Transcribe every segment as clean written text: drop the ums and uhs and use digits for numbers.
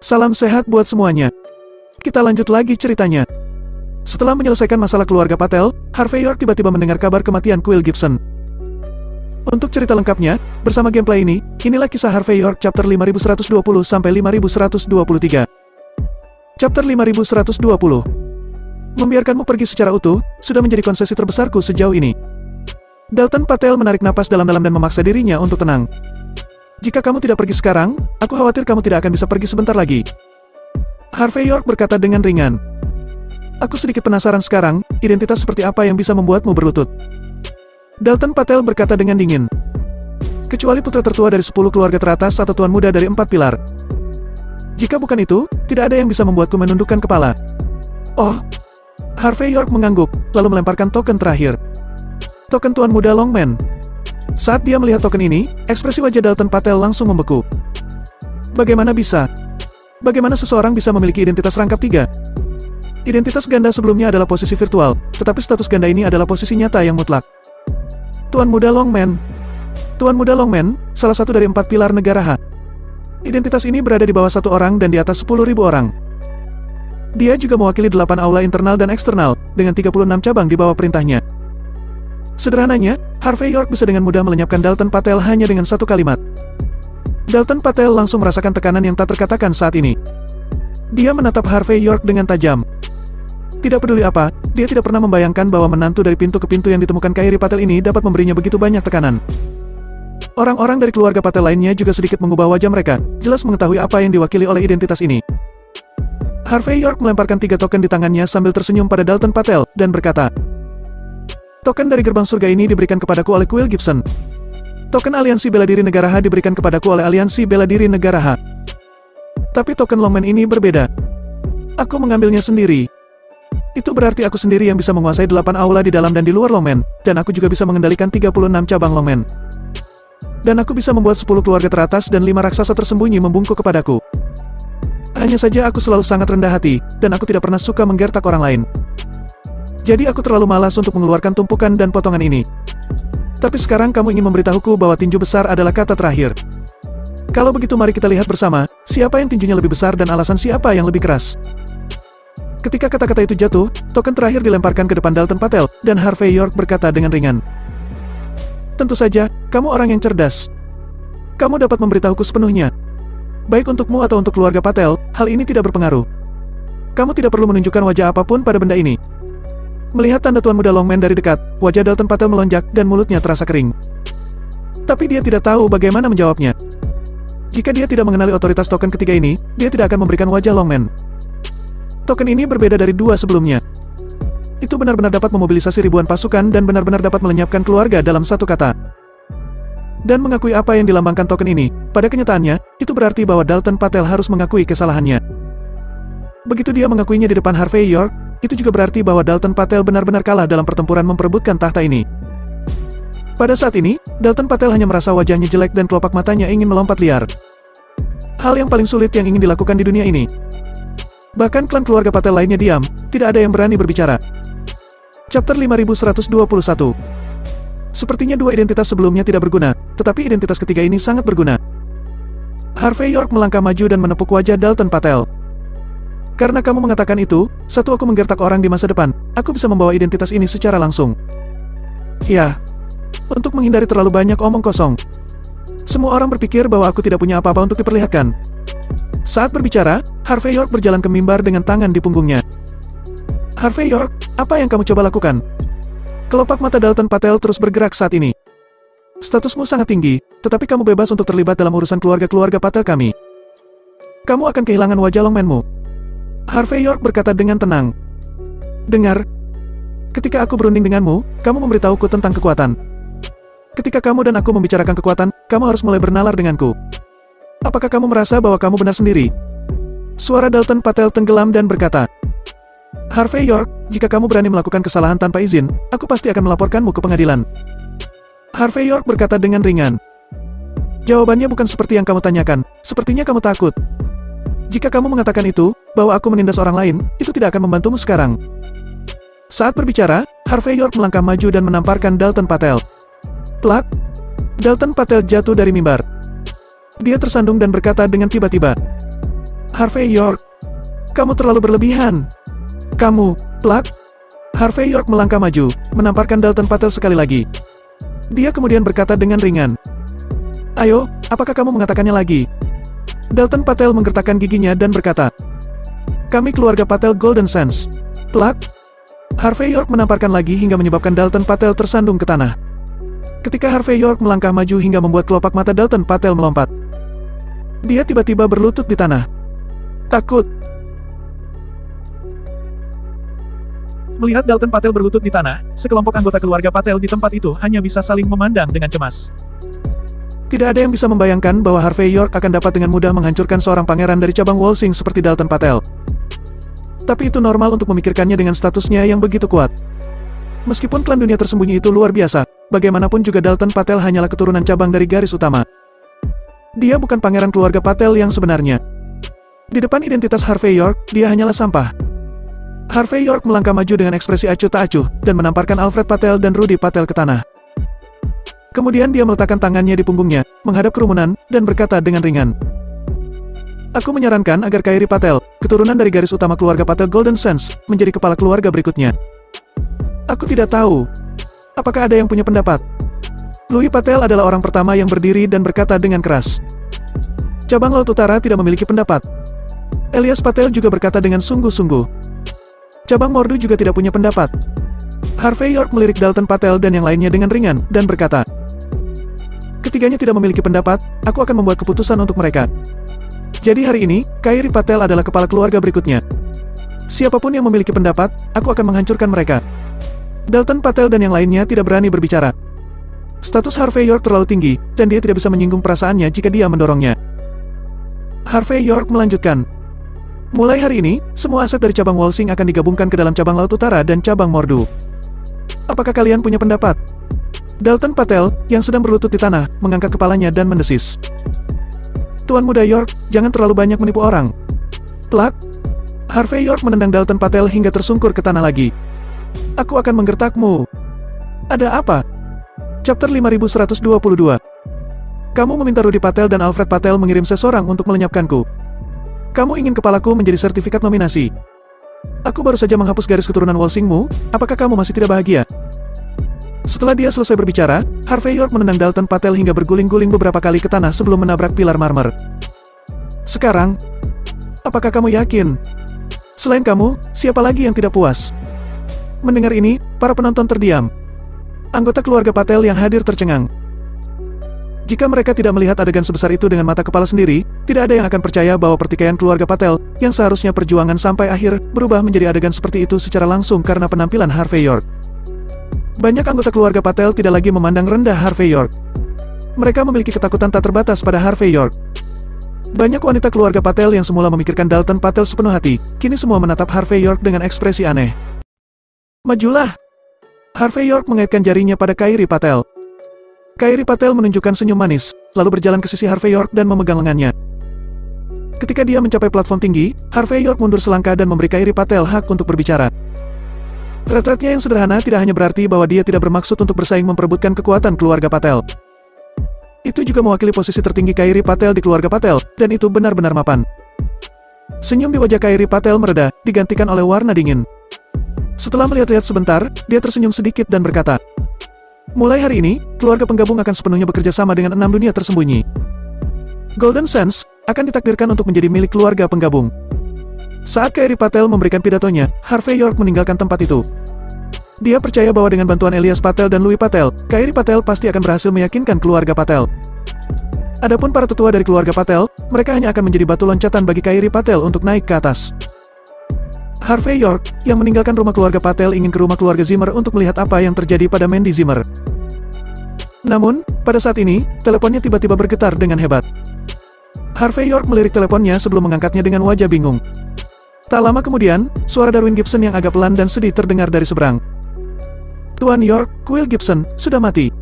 Salam sehat buat semuanya. Kita lanjut lagi ceritanya. Setelah menyelesaikan masalah keluarga Patel, Harvey York tiba-tiba mendengar kabar kematian Quill Gibson. Untuk cerita lengkapnya, bersama gameplay ini, inilah kisah Harvey York chapter 5120 sampai 5123. Chapter 5120. Membiarkanmu pergi secara utuh, sudah menjadi konsesi terbesarku sejauh ini. Dalton Patel menarik napas dalam-dalam dan memaksa dirinya untuk tenang. Jika kamu tidak pergi sekarang, aku khawatir kamu tidak akan bisa pergi sebentar lagi. Harvey York berkata dengan ringan. Aku sedikit penasaran sekarang, identitas seperti apa yang bisa membuatmu berlutut. Dalton Patel berkata dengan dingin. Kecuali putra tertua dari 10 keluarga teratas atau tuan muda dari 4 pilar. Jika bukan itu, tidak ada yang bisa membuatku menundukkan kepala. Oh. Harvey York mengangguk, lalu melemparkan token terakhir. Token tuan muda Longman. Saat dia melihat token ini, ekspresi wajah Dalton Patel langsung membeku. Bagaimana bisa? Bagaimana seseorang bisa memiliki identitas rangkap 3? Identitas ganda sebelumnya adalah posisi virtual, tetapi status ganda ini adalah posisi nyata yang mutlak. Tuan muda Longman. Tuan muda Longman, salah satu dari 4 pilar negara H. Identitas ini berada di bawah 1 orang dan di atas 10.000 orang. Dia juga mewakili 8 aula internal dan eksternal, dengan 36 cabang di bawah perintahnya. Sederhananya, Harvey York bisa dengan mudah melenyapkan Dalton Patel hanya dengan satu kalimat. Dalton Patel langsung merasakan tekanan yang tak terkatakan saat ini. Dia menatap Harvey York dengan tajam. Tidak peduli apa, dia tidak pernah membayangkan bahwa menantu dari pintu ke pintu yang ditemukan Kairi Patel ini dapat memberinya begitu banyak tekanan. Orang-orang dari keluarga Patel lainnya juga sedikit mengubah wajah mereka, jelas mengetahui apa yang diwakili oleh identitas ini. Harvey York melemparkan 3 token di tangannya sambil tersenyum pada Dalton Patel, dan berkata, token dari gerbang surga ini diberikan kepadaku oleh Quill Gibson. Token aliansi bela diri negara H diberikan kepadaku oleh aliansi bela diri negara H. Tapi token Longman ini berbeda. Aku mengambilnya sendiri. Itu berarti aku sendiri yang bisa menguasai 8 aula di dalam dan di luar Longman, dan aku juga bisa mengendalikan 36 cabang Longman. Dan aku bisa membuat 10 keluarga teratas dan 5 raksasa tersembunyi membungkuk kepadaku. Hanya saja aku selalu sangat rendah hati, dan aku tidak pernah suka menggertak orang lain. Jadi aku terlalu malas untuk mengeluarkan tumpukan dan potongan ini. Tapi sekarang kamu ingin memberitahuku bahwa tinju besar adalah kata terakhir. Kalau begitu mari kita lihat bersama, siapa yang tinjunya lebih besar dan alasan siapa yang lebih keras. Ketika kata-kata itu jatuh, token terakhir dilemparkan ke depan Dalton Patel, dan Harvey York berkata dengan ringan. Tentu saja, kamu orang yang cerdas. Kamu dapat memberitahuku sepenuhnya. Baik untukmu atau untuk keluarga Patel, hal ini tidak berpengaruh. Kamu tidak perlu menunjukkan wajah apapun pada benda ini. Melihat tanda tuan muda Longman dari dekat, wajah Dalton Patel melonjak dan mulutnya terasa kering. Tapi dia tidak tahu bagaimana menjawabnya. Jika dia tidak mengenali otoritas token ketiga ini, dia tidak akan memberikan wajah Longman. Token ini berbeda dari 2 sebelumnya. Itu benar-benar dapat memobilisasi ribuan pasukan dan benar-benar dapat melenyapkan keluarga dalam satu kata. Dan mengakui apa yang dilambangkan token ini, pada kenyataannya, itu berarti bahwa Dalton Patel harus mengakui kesalahannya. Begitu dia mengakuinya di depan Harvey York, itu juga berarti bahwa Dalton Patel benar-benar kalah dalam pertempuran memperebutkan tahta ini. Pada saat ini, Dalton Patel hanya merasa wajahnya jelek dan kelopak matanya ingin melompat liar. Hal yang paling sulit yang ingin dilakukan di dunia ini. Bahkan klan keluarga Patel lainnya diam, tidak ada yang berani berbicara. Chapter 5121. Sepertinya 2 identitas sebelumnya tidak berguna, tetapi identitas ketiga ini sangat berguna. Harvey York melangkah maju dan menepuk wajah Dalton Patel. Karena kamu mengatakan itu, satu aku menggertak orang di masa depan, aku bisa membawa identitas ini secara langsung. Ya. Untuk menghindari terlalu banyak omong kosong. Semua orang berpikir bahwa aku tidak punya apa-apa untuk diperlihatkan. Saat berbicara, Harvey York berjalan ke mimbar dengan tangan di punggungnya. Harvey York, apa yang kamu coba lakukan? Kelopak mata Dalton Patel terus bergerak saat ini. Statusmu sangat tinggi, tetapi kamu bebas untuk terlibat dalam urusan keluarga-keluarga Patel kami. Kamu akan kehilangan wajah Longmanmu. Harvey York berkata dengan tenang. Dengar. Ketika aku berunding denganmu, kamu memberitahuku tentang kekuatan. Ketika kamu dan aku membicarakan kekuatan, kamu harus mulai bernalar denganku. Apakah kamu merasa bahwa kamu benar sendiri? Suara Dalton Patel tenggelam dan berkata, Harvey York, jika kamu berani melakukan kesalahan tanpa izin, aku pasti akan melaporkanmu ke pengadilan. Harvey York berkata dengan ringan. Jawabannya bukan seperti yang kamu tanyakan, sepertinya kamu takut. Jika kamu mengatakan itu, bahwa aku menindas orang lain, itu tidak akan membantumu sekarang. Saat berbicara, Harvey York melangkah maju dan menamparkan Dalton Patel. Plak! Dalton Patel jatuh dari mimbar. Dia tersandung dan berkata dengan tiba-tiba, Harvey York, kamu terlalu berlebihan. Kamu, plak. Harvey York melangkah maju, menamparkan Dalton Patel sekali lagi. Dia kemudian berkata dengan ringan, "Ayo, apakah kamu mengatakannya lagi?" Dalton Patel menggertakkan giginya dan berkata, "Kami keluarga Patel Golden Sands." Plak. Harvey York menamparkan lagi hingga menyebabkan Dalton Patel tersandung ke tanah. Ketika Harvey York melangkah maju hingga membuat kelopak mata Dalton Patel melompat. Dia tiba-tiba berlutut di tanah. Takut. Melihat Dalton Patel berlutut di tanah, sekelompok anggota keluarga Patel di tempat itu hanya bisa saling memandang dengan cemas. Tidak ada yang bisa membayangkan bahwa Harvey York akan dapat dengan mudah menghancurkan seorang pangeran dari cabang Wolsing seperti Dalton Patel. Tapi itu normal untuk memikirkannya dengan statusnya yang begitu kuat. Meskipun klan dunia tersembunyi itu luar biasa, bagaimanapun juga Dalton Patel hanyalah keturunan cabang dari garis utama. Dia bukan pangeran keluarga Patel yang sebenarnya. Di depan identitas Harvey York, dia hanyalah sampah. Harvey York melangkah maju dengan ekspresi acuh tak acuh, dan menamparkan Alfred Patel dan Rudy Patel ke tanah. Kemudian dia meletakkan tangannya di punggungnya, menghadap kerumunan, dan berkata dengan ringan, "Aku menyarankan agar Kairi Patel, keturunan dari garis utama keluarga Patel Golden Sands, menjadi kepala keluarga berikutnya." Aku tidak tahu. Apakah ada yang punya pendapat? Louis Patel adalah orang pertama yang berdiri dan berkata dengan keras. Cabang Laut Utara tidak memiliki pendapat. Elias Patel juga berkata dengan sungguh-sungguh. Cabang Mordu juga tidak punya pendapat. Harvey York melirik Dalton Patel dan yang lainnya dengan ringan, dan berkata, "Ketiganya tidak memiliki pendapat, aku akan membuat keputusan untuk mereka. Jadi hari ini, Kairi Patel adalah kepala keluarga berikutnya. Siapapun yang memiliki pendapat, aku akan menghancurkan mereka." Dalton Patel dan yang lainnya tidak berani berbicara. Status Harvey York terlalu tinggi, dan dia tidak bisa menyinggung perasaannya jika dia mendorongnya. Harvey York melanjutkan, "Mulai hari ini, semua aset dari cabang Wolsing akan digabungkan ke dalam cabang Laut Utara dan cabang Mordu. Apakah kalian punya pendapat?" Dalton Patel, yang sedang berlutut di tanah, mengangkat kepalanya dan mendesis. "Tuan Muda York, jangan terlalu banyak menipu orang." Plak. Harvey York menendang Dalton Patel hingga tersungkur ke tanah lagi. "Aku akan menggertakmu." "Ada apa?" Chapter 5122. "Kamu meminta Rudy Patel dan Alfred Patel mengirim seseorang untuk melenyapkanku. Kamu ingin kepalaku menjadi sertifikat nominasi. Aku baru saja menghapus garis keturunan Wolsingmu, apakah kamu masih tidak bahagia?" Setelah dia selesai berbicara, Harvey York menendang Dalton Patel hingga berguling-guling beberapa kali ke tanah sebelum menabrak pilar marmer. "Sekarang, apakah kamu yakin? Selain kamu, siapa lagi yang tidak puas?" Mendengar ini, para penonton terdiam. Anggota keluarga Patel yang hadir tercengang. Jika mereka tidak melihat adegan sebesar itu dengan mata kepala sendiri, tidak ada yang akan percaya bahwa pertikaian keluarga Patel, yang seharusnya perjuangan sampai akhir, berubah menjadi adegan seperti itu secara langsung karena penampilan Harvey York. Banyak anggota keluarga Patel tidak lagi memandang rendah Harvey York. Mereka memiliki ketakutan tak terbatas pada Harvey York. Banyak wanita keluarga Patel yang semula memikirkan Dalton Patel sepenuh hati, kini semua menatap Harvey York dengan ekspresi aneh. "Majulah!" Harvey York mengaitkan jarinya pada Kairi Patel. Kairi Patel menunjukkan senyum manis, lalu berjalan ke sisi Harvey York dan memegang lengannya. Ketika dia mencapai platform tinggi, Harvey York mundur selangkah dan memberi Kairi Patel hak untuk berbicara. Retretnya yang sederhana tidak hanya berarti bahwa dia tidak bermaksud untuk bersaing memperebutkan kekuatan keluarga Patel. Itu juga mewakili posisi tertinggi Kairi Patel di keluarga Patel, dan itu benar-benar mapan. Senyum di wajah Kairi Patel mereda, digantikan oleh warna dingin. Setelah melihat-lihat sebentar, dia tersenyum sedikit dan berkata, "Mulai hari ini, keluarga penggabung akan sepenuhnya bekerja sama dengan 6 dunia tersembunyi. Golden Sands akan ditakdirkan untuk menjadi milik keluarga penggabung." Saat Kairi Patel memberikan pidatonya, Harvey York meninggalkan tempat itu. Dia percaya bahwa dengan bantuan Elias Patel dan Louis Patel, Kairi Patel pasti akan berhasil meyakinkan keluarga Patel. Adapun para tetua dari keluarga Patel, mereka hanya akan menjadi batu loncatan bagi Kairi Patel untuk naik ke atas. Harvey York, yang meninggalkan rumah keluarga Patel, ingin ke rumah keluarga Zimmer untuk melihat apa yang terjadi pada Mandy Zimmer. Namun, pada saat ini, teleponnya tiba-tiba bergetar dengan hebat. Harvey York melirik teleponnya sebelum mengangkatnya dengan wajah bingung. Tak lama kemudian, suara Darwin Gibson yang agak pelan dan sedih terdengar dari seberang. "Tuan York, Quill Gibson, sudah mati."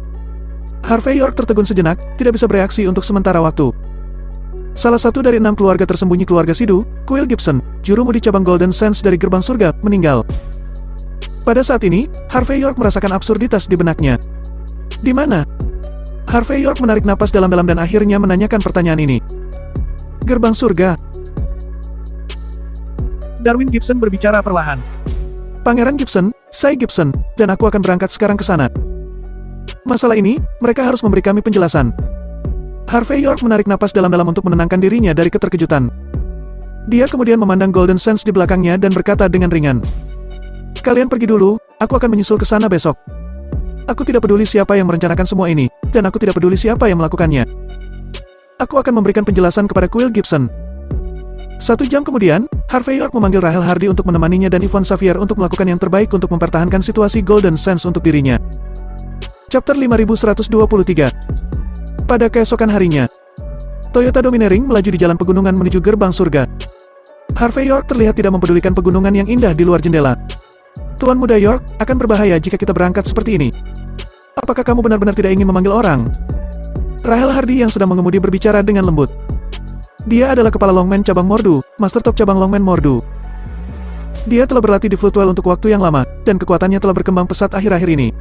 Harvey York tertegun sejenak, tidak bisa bereaksi untuk sementara waktu. Salah satu dari 6 keluarga tersembunyi keluarga Sidu, Quill Gibson, jurumudi cabang Golden Sands dari Gerbang Surga, meninggal. Pada saat ini, Harvey York merasakan absurditas di benaknya. Di mana? Harvey York menarik napas dalam-dalam dan akhirnya menanyakan pertanyaan ini. Gerbang Surga. Darwin Gibson berbicara perlahan. Pangeran Gibson, saya Gibson, dan aku akan berangkat sekarang ke sana. Masalah ini, mereka harus memberi kami penjelasan. Harvey York menarik napas dalam-dalam untuk menenangkan dirinya dari keterkejutan. Dia kemudian memandang Golden Sands di belakangnya dan berkata dengan ringan. Kalian pergi dulu, aku akan menyusul ke sana besok. Aku tidak peduli siapa yang merencanakan semua ini, dan aku tidak peduli siapa yang melakukannya. Aku akan memberikan penjelasan kepada Quill Gibson. 1 jam kemudian, Harvey York memanggil Rahel Hardy untuk menemaninya dan Yvonne Xavier untuk melakukan yang terbaik untuk mempertahankan situasi Golden Sands untuk dirinya. Chapter 5123. Pada keesokan harinya, Toyota Domineering melaju di jalan pegunungan menuju gerbang surga. Harvey York terlihat tidak mempedulikan pegunungan yang indah di luar jendela. Tuan Muda York, akan berbahaya jika kita berangkat seperti ini. Apakah kamu benar-benar tidak ingin memanggil orang? Rahel Hardy yang sedang mengemudi berbicara dengan lembut. Dia adalah kepala Longman cabang Mordu, Master Top cabang Longman Mordu. Dia telah berlatih di Floodwell untuk waktu yang lama, dan kekuatannya telah berkembang pesat akhir-akhir ini.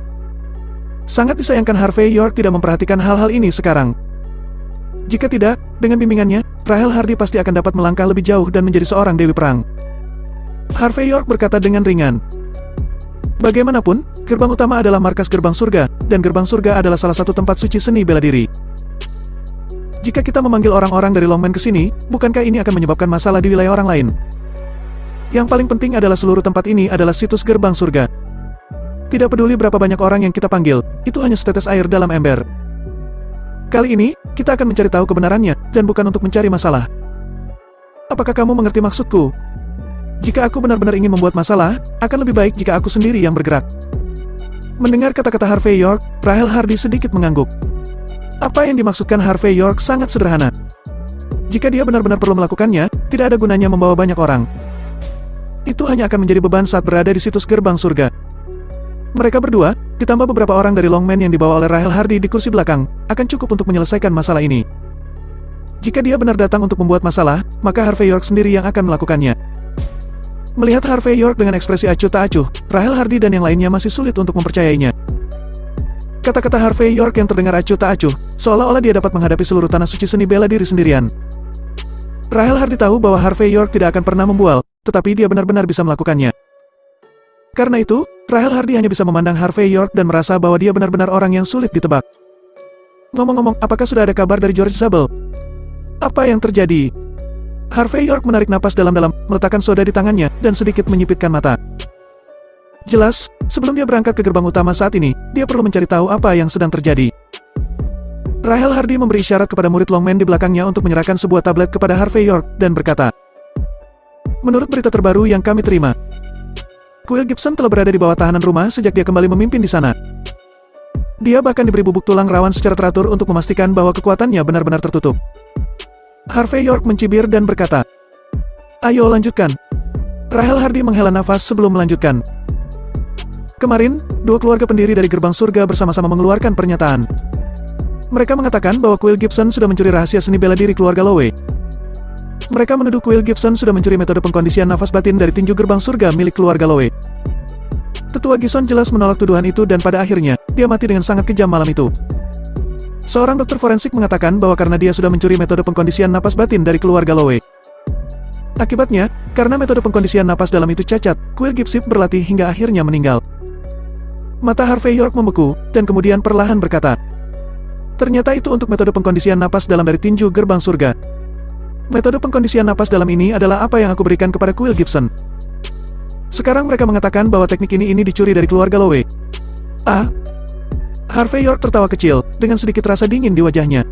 Sangat disayangkan Harvey York tidak memperhatikan hal-hal ini sekarang. Jika tidak, dengan bimbingannya, Rahel Hardy pasti akan dapat melangkah lebih jauh dan menjadi seorang dewi perang. Harvey York berkata dengan ringan. Bagaimanapun, gerbang utama adalah markas gerbang surga, dan gerbang surga adalah salah satu tempat suci seni bela diri. Jika kita memanggil orang-orang dari Longman ke sini, bukankah ini akan menyebabkan masalah di wilayah orang lain? Yang paling penting adalah seluruh tempat ini adalah situs gerbang surga. Tidak peduli berapa banyak orang yang kita panggil, itu hanya setetes air dalam ember. Kali ini, kita akan mencari tahu kebenarannya, dan bukan untuk mencari masalah. Apakah kamu mengerti maksudku? Jika aku benar-benar ingin membuat masalah, akan lebih baik jika aku sendiri yang bergerak. Mendengar kata-kata Harvey York, Rahel Hardy sedikit mengangguk. Apa yang dimaksudkan Harvey York sangat sederhana. Jika dia benar-benar perlu melakukannya, tidak ada gunanya membawa banyak orang. Itu hanya akan menjadi beban saat berada di situs gerbang surga. Mereka berdua, ditambah beberapa orang dari Longman yang dibawa oleh Rahel Hardy di kursi belakang, akan cukup untuk menyelesaikan masalah ini. Jika dia benar datang untuk membuat masalah, maka Harvey York sendiri yang akan melakukannya. Melihat Harvey York dengan ekspresi acuh tak acuh, Rahel Hardy dan yang lainnya masih sulit untuk mempercayainya. Kata-kata Harvey York yang terdengar acuh tak acuh, seolah-olah dia dapat menghadapi seluruh tanah suci seni bela diri sendirian. Rahel Hardy tahu bahwa Harvey York tidak akan pernah membual, tetapi dia benar-benar bisa melakukannya. Karena itu, Rahel Hardy hanya bisa memandang Harvey York dan merasa bahwa dia benar-benar orang yang sulit ditebak. Ngomong-ngomong, apakah sudah ada kabar dari George Zabel? Apa yang terjadi? Harvey York menarik napas dalam-dalam, meletakkan soda di tangannya, dan sedikit menyipitkan mata. Jelas, sebelum dia berangkat ke gerbang utama saat ini, dia perlu mencari tahu apa yang sedang terjadi. Rahel Hardy memberi isyarat kepada murid Longman di belakangnya untuk menyerahkan sebuah tablet kepada Harvey York, dan berkata, menurut berita terbaru yang kami terima, Quill Gibson telah berada di bawah tahanan rumah sejak dia kembali memimpin di sana. Dia bahkan diberi bubuk tulang rawan secara teratur untuk memastikan bahwa kekuatannya benar-benar tertutup. Harvey York mencibir dan berkata, ayo lanjutkan. Rahel Hardy menghela nafas sebelum melanjutkan. Kemarin, 2 keluarga pendiri dari gerbang surga bersama-sama mengeluarkan pernyataan. Mereka mengatakan bahwa Quill Gibson sudah mencuri rahasia seni bela diri keluarga Lowe. Mereka menuduh Quill Gibson sudah mencuri metode pengkondisian nafas batin dari tinju gerbang surga milik keluarga Lowe. Tetua Gison jelas menolak tuduhan itu dan pada akhirnya, dia mati dengan sangat kejam malam itu. Seorang dokter forensik mengatakan bahwa karena dia sudah mencuri metode pengkondisian napas batin dari keluarga Lowe. Akibatnya, karena metode pengkondisian napas dalam itu cacat, Quill Gibson berlatih hingga akhirnya meninggal. Mata Harvey York membeku, dan kemudian perlahan berkata, ternyata itu untuk metode pengkondisian napas dalam dari tinju gerbang surga. Metode pengkondisian napas dalam ini adalah apa yang aku berikan kepada Quill Gibson. Sekarang mereka mengatakan bahwa teknik ini dicuri dari keluarga Lowe. Ah? Harvey York tertawa kecil, dengan sedikit rasa dingin di wajahnya.